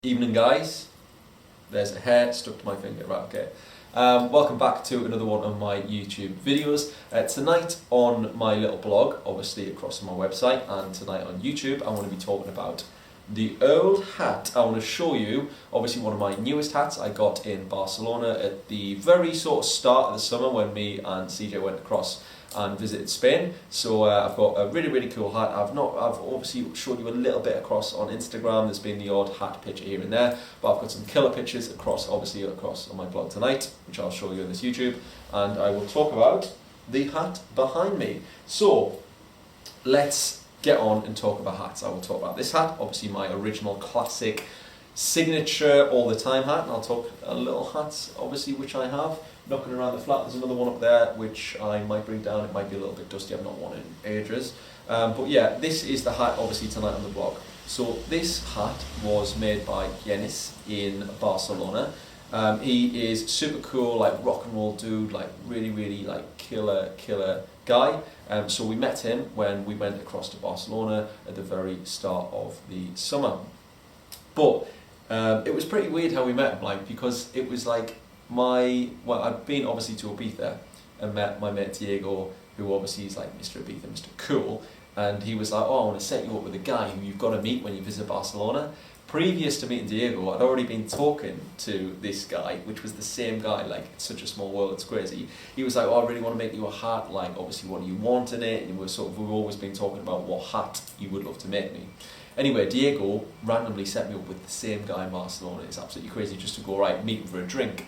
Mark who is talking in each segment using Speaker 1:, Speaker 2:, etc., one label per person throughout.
Speaker 1: Evening guys, there's a hair stuck to my finger, right, okay. Welcome back to another one of my YouTube videos. Tonight on my little blog, obviously across on my website, and tonight on YouTube, I'm going to be talking about the old hat. I want to show you, obviously one of my newest hats I got in Barcelona at the very sort of start of the summer when me and CJ went across and visited Spain. So I've got a really cool hat. I've obviously showed you a little bit across on Instagram. There's been the odd hat picture here and there, but I've got some killer pictures across on my blog tonight, which I'll show you on this YouTube, and I will talk about the hat behind me. So let's get on and talk about hats. I will talk about this hat, obviously my original classic signature all the time hat, and I'll talk a little hats obviously which I have knocking around the flat. There's another one up there which I might bring down. It might be a little bit dusty, I've not worn it in ages, but yeah, this is the hat obviously tonight on the blog. So this hat was made by Yanis in Barcelona. He is super cool, like rock and roll dude, like really like killer guy. So we met him when we went across to Barcelona at the very start of the summer. But it was pretty weird how we met him, like, because it was like I'd been obviously to Ibiza and met my mate Diego, who obviously is like Mr. Ibiza, Mr. Cool, and he was like, oh, I want to set you up with a guy who you've got to meet when you visit Barcelona. Previous to meeting Diego, I'd already been talking to this guy, which was the same guy, like, it's such a small world, it's crazy. He was like, oh, I really want to make you a hat, like, obviously what do you want in it, and we've always been talking about what hat you would love to make me. Anyway, Diego randomly set me up with the same guy in Barcelona. It's absolutely crazy, just to go, right, meet him for a drink.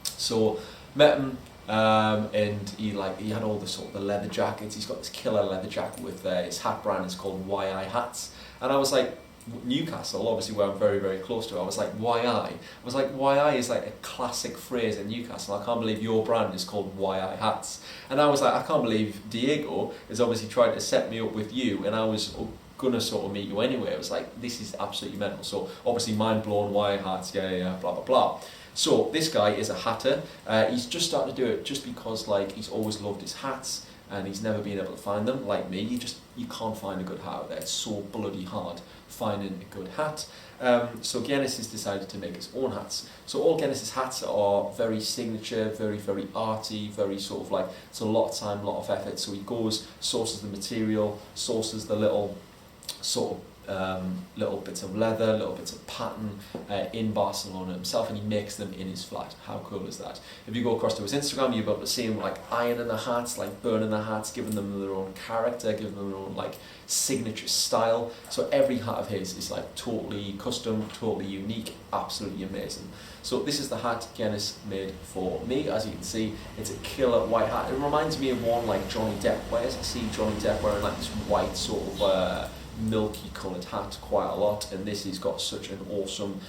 Speaker 1: So, met him, and he had all the leather jackets. He's got this killer leather jacket with his hat brand is called YI Hats, and I was like, Newcastle, obviously where I'm very close to, I was like, YI? I was like, YI is like a classic phrase in Newcastle. I can't believe your brand is called YI Hats. And I was like, I can't believe Diego is obviously trying to set me up with you, and I was gonna sort of meet you anyway. I was like, this is absolutely mental. So obviously mind blown, YI Hats, yeah, blah. So this guy is a hatter. He's just starting to do it just because, like, he's always loved his hats and he's never been able to find them. Like me, you can't find a good hat out there. It's so bloody hard finding a good hat. So Guinness has decided to make his own hats. So all Guinness's hats are very signature, very arty, very sort of like, it's a lot of time, a lot of effort. So he goes, sources the material, sources the little sort of little bits of leather, little bits of pattern in Barcelona himself, and he makes them in his flat. How cool is that? If you go across to his Instagram, you'll be able to see him like ironing the hats, like burning the hats, giving them their own character, giving them their own like signature style. So every hat of his is like totally custom, totally unique, absolutely amazing. So this is the hat Guinness made for me. As you can see, it's a killer white hat. It reminds me of one like Johnny Depp wears. I see Johnny Depp wearing like this white sort of milky coloured hat quite a lot, and this has got such an awesome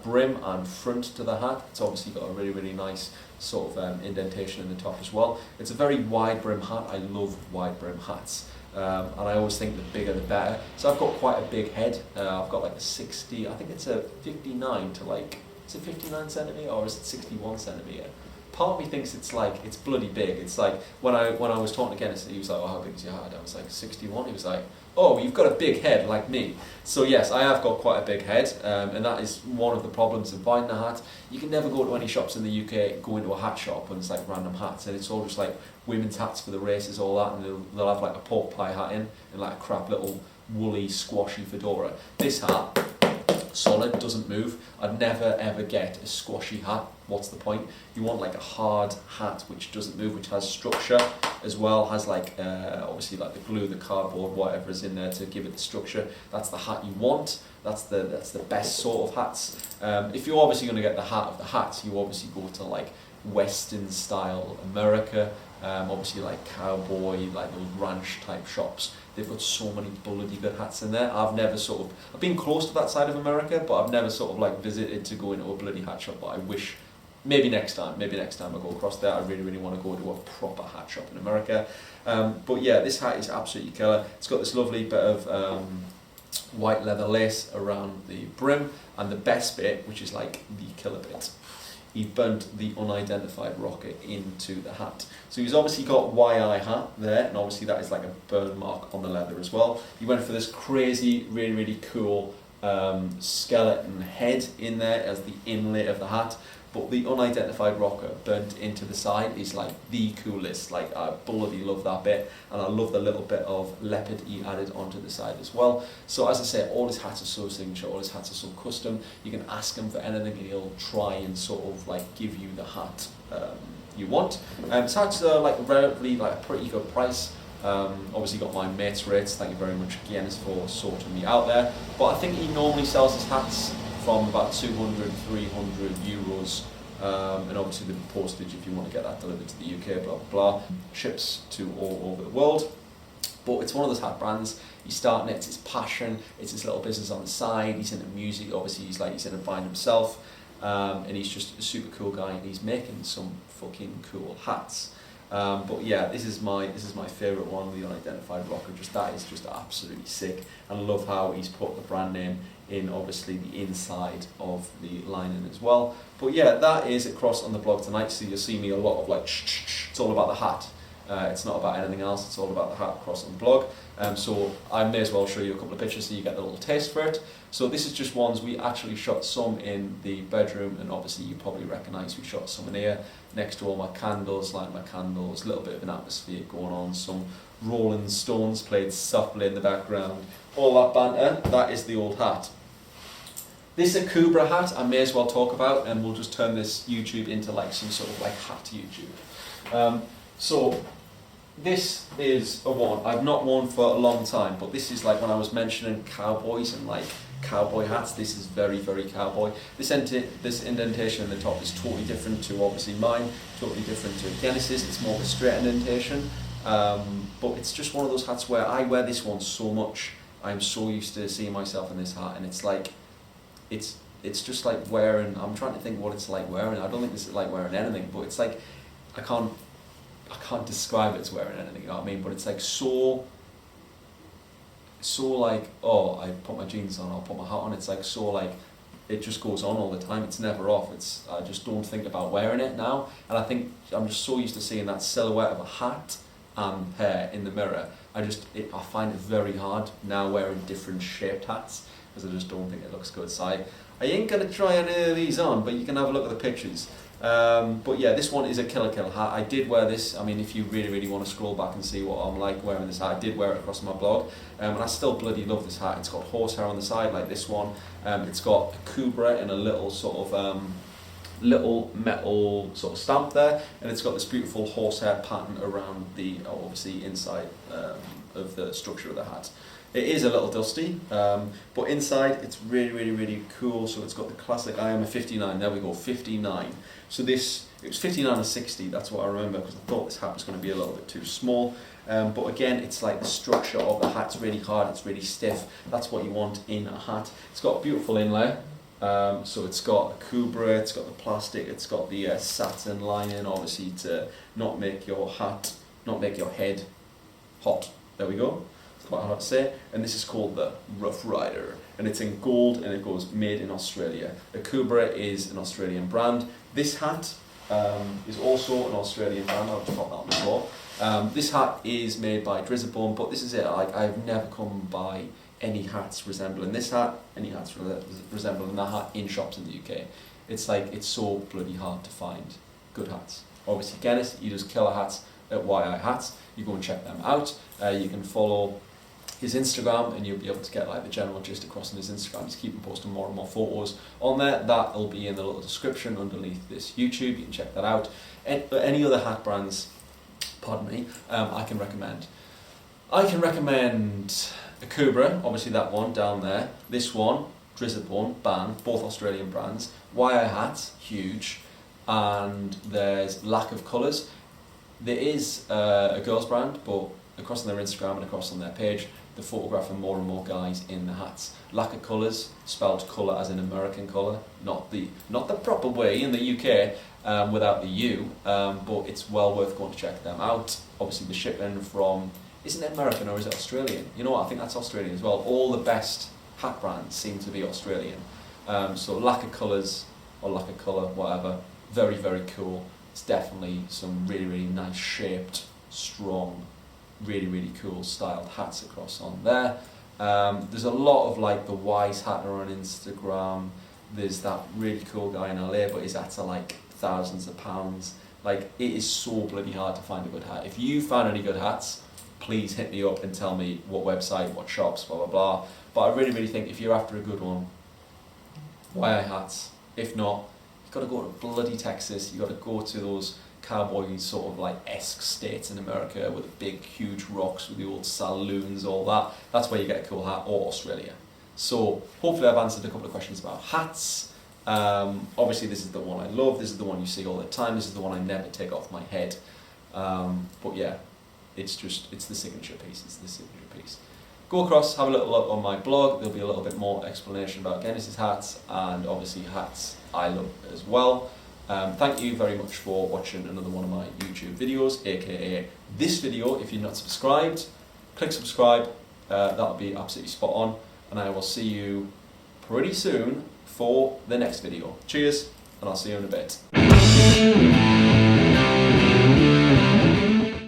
Speaker 1: brim and front to the hat. It's obviously got a really nice sort of indentation in the top as well. It's a very wide brim hat. I love wide brim hats, and I always think the bigger the better. So I've got quite a big head. I've got like a 60, I think it's a 59 to like, is it 59 centimetre or is it 61 centimetre? Part of me thinks it's bloody big. It's like when I was talking to Guinness, he was like, oh, how big is your head? I was like, 61. He was like, oh, you've got a big head like me. So yes, I have got quite a big head, and that is one of the problems of buying a hat. You can never go to any shops in the UK, go into a hat shop and it's like random hats, and it's all just like women's hats for the races, all that, and they'll have like a pork pie hat in and like a crap little woolly squashy fedora. This hat, solid, doesn't move. I'd never ever get a squashy hat. What's the point? You want like a hard hat which doesn't move, which has structure as well, has like obviously like the glue, the cardboard, whatever is in there to give it the structure. That's the hat you want. That's the best sort of hats. If you're obviously going to get the hat of the hats, you obviously go to like Western style America, obviously like cowboy, like those ranch type shops. They've got so many bloody good hats in there. I've been close to that side of America, but I've never sort of like visited to go into a bloody hat shop. But I wish, maybe next time I go across there. I really want to go to a proper hat shop in America. But yeah, this hat is absolutely killer. It's got this lovely bit of white leather lace around the brim, and the best bit, which is like the killer bit, he burnt the unidentified rocker into the hat. So he's obviously got YI hat there, and obviously that is like a burn mark on the leather as well. He went for this crazy, really cool skeleton head in there as the inlay of the hat. But the unidentified rocker burnt into the side is like the coolest. Like, I bloody love that bit, and I love the little bit of leopard he added onto the side as well. So as I say, all his hats are so signature, all his hats are so custom. You can ask him for anything and he'll try and sort of like give you the hat you want. His hats are like relatively like a pretty good price. Obviously got my mate's rates, thank you very much Guinness for sorting me out there. But I think he normally sells his hats from about 200, 300 euros, and obviously the postage if you want to get that delivered to the UK, blah blah blah. Ships to all over the world. But it's one of those hat brands. He's starting it, it's his passion, it's his little business on the side. He's into music, obviously he's in a band himself, and he's just a super cool guy, and he's making some fucking cool hats. But yeah, this is my favourite one, the Unidentified Rocker. That is just absolutely sick, and I love how he's put the brand name in, obviously the inside of the lining as well. But yeah, that is across on the blog tonight. So you'll see me a lot of like it's all about the hat. It's not about anything else. It's all about the hat across on the blog. So I may as well show you a couple of pictures so you get a little taste for it. So this is just ones we actually shot some in the bedroom, and obviously you probably recognise we shot some in here next to all my candles, lighting my candles, a little bit of an atmosphere going on, some Rolling Stones played softly in the background, all that banter. That is the old hat. This Akubra hat I may as well talk about, and we'll just turn this YouTube into like some sort of like hat YouTube. So this is a one I've not worn for a long time, but this is like when I was mentioning cowboys and like cowboy hats, this is very, very cowboy. This indentation in the top is totally different to obviously mine, totally different to Guinness's. It's more of a straight indentation, but it's just one of those hats where I wear this one so much. I'm so used to seeing myself in this hat, and it's like, it's just like wearing, I'm trying to think what it's like wearing. I don't think this is like wearing anything, but it's like, I can't describe it as wearing anything, you know what I mean? But it's like so like, oh, I put my jeans on, I'll put my hat on. It's like so like, it just goes on all the time. It's never off. I just don't think about wearing it now. And I think I'm just so used to seeing that silhouette of a hat and hair in the mirror. I find it very hard now wearing different shaped hats, because I just don't think it looks good. So I ain't gonna try any of these on, but you can have a look at the pictures. But yeah, this one is a killer hat. I did wear this. I mean, if you really, really want to scroll back and see what I'm like wearing this hat, I did wear it across my blog, and I still bloody love this hat. It's got horsehair on the side like this one. It's got a Kubra in a little sort of little metal sort of stamp there, and it's got this beautiful horsehair pattern around the obviously inside of the structure of the hat. It is a little dusty, but inside it's really, really, really cool. So it's got the classic, I am a 59, there we go, 59. So it was 59 and 60, that's what I remember, because I thought this hat was going to be a little bit too small. But again, it's like the structure of the hat's really hard, it's really stiff. That's what you want in a hat. It's got a beautiful inlay. So it's got a Kubra, it's got the plastic, it's got the satin lining, obviously to not make your head hot. There we go. It's quite hard to say. And this is called the Rough Rider, and it's in gold, and it goes made in Australia. The Kubra is an Australian brand. This hat is also an Australian brand. I'll just pop that on the floor. This hat is made by DRIZABONE, but this is it. Like, I've never come by any hats resembling this hat, any hats resembling that hat in shops in the UK. It's like, it's so bloody hard to find good hats. Obviously Guinness, he does killer hats at YI Hats. You go and check them out. You can follow his Instagram, and you'll be able to get like the general gist across on his Instagram. He's keeping posting more and more photos on there. That'll be in the little description underneath this YouTube. You can check that out. Any other hat brands, pardon me, I can recommend. I can recommend a Kubra, obviously that one down there. This one, DRIZABONE, BAN, both Australian brands. YI Hats, huge. And there's Lack of Colours. There is a girls brand, but across on their Instagram and across on their page, they're photographing more and more guys in the hats. Lack of Colours, spelled colour as in American colour, not the proper way in the UK without the U, but it's well worth going to check them out. Obviously the shipping from, isn't it American or is it Australian? You know what, I think that's Australian as well. All the best hat brands seem to be Australian. So Lack of Colours, or Lack of Colour, whatever, very, very cool. It's definitely some really, really nice shaped, strong, really, really cool styled hats across on there. There's a lot of like the wise hatter on Instagram. There's that really cool guy in LA, but his hats are like thousands of pounds. Like, it is so bloody hard to find a good hat. If you find any good hats, please hit me up and tell me what website, what shops, blah blah blah. But I really, really think if you're after a good one, why hats? If not, you've got to go to bloody Texas. You've got to go to those cowboy sort of like esque states in America with the big huge rocks with the old saloons, all that. That's where you get a cool hat, or Australia. So hopefully I've answered a couple of questions about hats. Obviously this is the one I love, this is the one you see all the time, this is the one I never take off my head. But yeah, it's the signature piece, it's the signature piece. Go across, have a little look on my blog, there'll be a little bit more explanation about Genesis hats, and obviously hats I love as well. Thank you very much for watching another one of my YouTube videos, aka this video. If you're not subscribed, click subscribe, that'll be absolutely spot on, and I will see you pretty soon for the next video. Cheers, and I'll see you in a bit.